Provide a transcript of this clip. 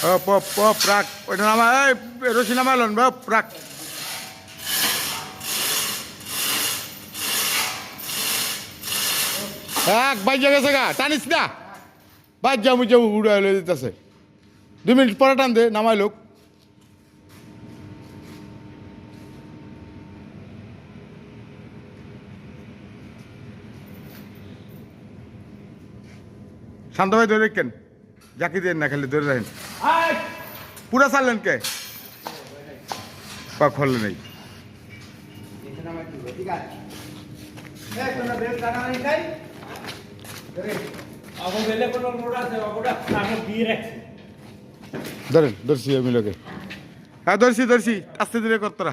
রাখ ওইটা নামা এই রশি নামাইলেন রাখ এক বাইজা গেছে গা টানিস না বাজ্যা মুজা উড়ে দিতেছে 2 মিনিট পরে টান দে নামাই লোক শান্ত ভাই ধরে রাখেন জাকি দেন না খালি ধরে রাখেন পুরা চাললেন কে পা খোলে নেই ধরেন ধরছি আমি লোকে হ্যাঁ ধরছি আস্তে ধীরে করতরা